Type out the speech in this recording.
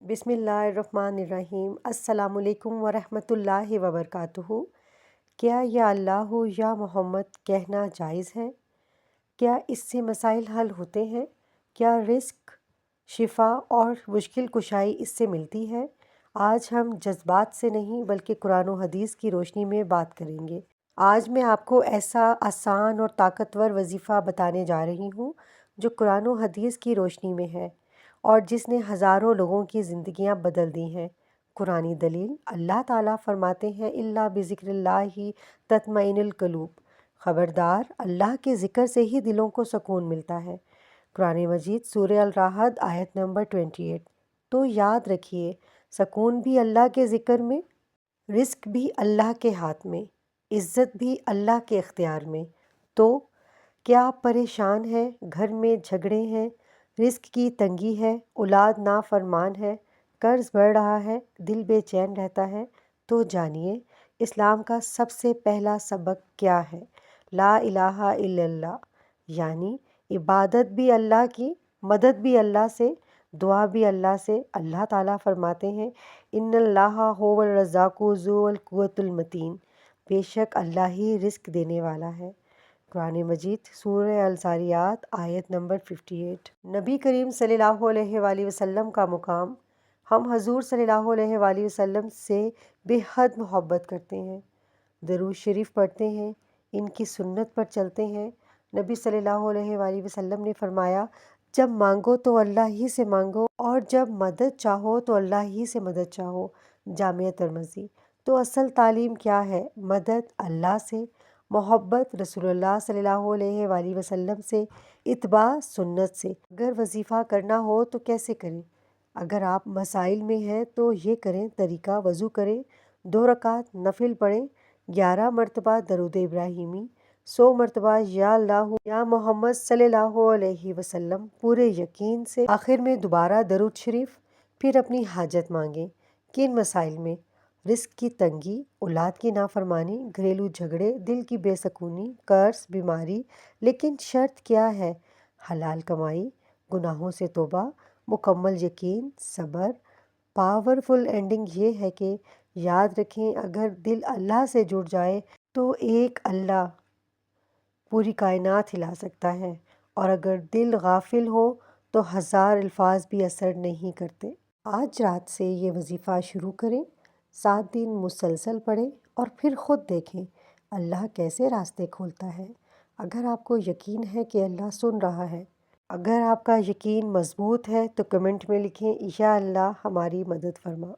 बिस्मिल्लाहिर्रहमानिर्रहीम। अस्सलामु अलैकुम वरहमतुल्लाहि वबरकातुहू। क्या या अल्लाह या मोहम्मद कहना जायज़ है? क्या इससे मसाइल हल होते हैं? क्या रिस्क, शिफा और मुश्किल कुशाई इससे मिलती है? आज हम जज्बात से नहीं बल्कि कुरान और हदीस की रोशनी में बात करेंगे। आज मैं आपको ऐसा आसान और ताकतवर वजीफ़ा बताने जा रही हूँ जो कुरान और हदीस की रोशनी में है और जिसने हज़ारों लोगों की ज़िंदगियाँ बदल दी हैं। कुरानी दलील, अल्लाह ताला फरमाते हैं इल्ला बिज़िक्रिल्लाहि तत्मइनुल क़ुलूब। ख़बरदार, अल्लाह के ज़िक्र से ही दिलों को सुकून मिलता है। कुरान मजीद सूरह अल-राहद आयत नंबर 28। तो याद रखिए, सुकून भी अल्लाह के ज़िक्र में, रिस्क भी अल्लाह के हाथ में, इज़्ज़त भी अल्लाह के इख्तियार में। तो क्या आप परेशान हैं, घर में झगड़े हैं, रिस्क की तंगी है, औलाद नाफरमान है, कर्ज बढ़ रहा है, दिल बेचैन रहता है? तो जानिए, इस्लाम का सबसे पहला सबक क्या है। ला इलाहा इल्लल्लाह, यानी इबादत भी अल्लाह की, मदद भी अल्लाह से, दुआ भी अल्लाह से। अल्लाह ताला फरमाते हैं इन्नल्लाहा हुवल रज़्ज़ाक़ु ज़ुल क़ुव्वतिल मतीन। बेशक अल्लाह ही रिस्क देने वाला है। कुरान मजीद सूरह अल-ज़ारियात आयत नंबर 58। नबी करीम सल्लल्लाहु अलैहि वसल्लम का मुकाम, हम हजूर सल्लल्लाहु अलैहि वसल्लम से बेहद मोहब्बत करते हैं, दरूद शरीफ पढ़ते हैं, इनकी सुन्नत पर चलते हैं। नबी सल्लल्लाहु अलैहि वसल्लम ने फरमाया, जब मांगो तो अल्लाह ही से मांगो और जब मदद चाहो तो अल्लाह ही से मदद चाहो। जामिया तिर्मिज़ी। तो असल तालीम क्या है? मदद अल्लाह से, मोहब्बत रसूलुल्लाह सल्लल्लाहु अलैहि वसल्लम से, इत्बा सुन्नत से। अगर वजीफ़ा करना हो तो कैसे करें? अगर आप मसाइल में हैं तो ये करें तरीका, वज़ू करें, 2 रकात नफिल पढ़ें, 11 मरतबा दरूद इब्राहिमी, 100 मरतबा या अल्लाह या मोहम्मद सल्लल्लाहु अलैहि वसल्लम पूरे यकीन से। आखिर में दोबारा दरूद शरीफ, फिर अपनी हाजत मांगें। किन मसाइल में? रिस्क की तंगी, औलाद की नाफरमानी, घरेलू झगड़े, दिल की बेसकूनी, कर्ज, बीमारी। लेकिन शर्त क्या है? हलाल कमाई, गुनाहों से तौबा, मुकम्मल यकीन, सब्र। पावरफुल एंडिंग ये है कि याद रखें, अगर दिल अल्लाह से जुड़ जाए तो एक अल्लाह पूरी कायनात हिला सकता है, और अगर दिल गाफिल हो तो 1000 अल्फाज भी असर नहीं करते। आज रात से ये वजीफ़ा शुरू करें, 7 दिन मुसलसल पढ़ें और फिर ख़ुद देखें अल्लाह कैसे रास्ते खोलता है। अगर आपको यकीन है कि अल्लाह सुन रहा है, अगर आपका यकीन मज़बूत है तो कमेंट में लिखें या अल्लाह हमारी मदद फरमा।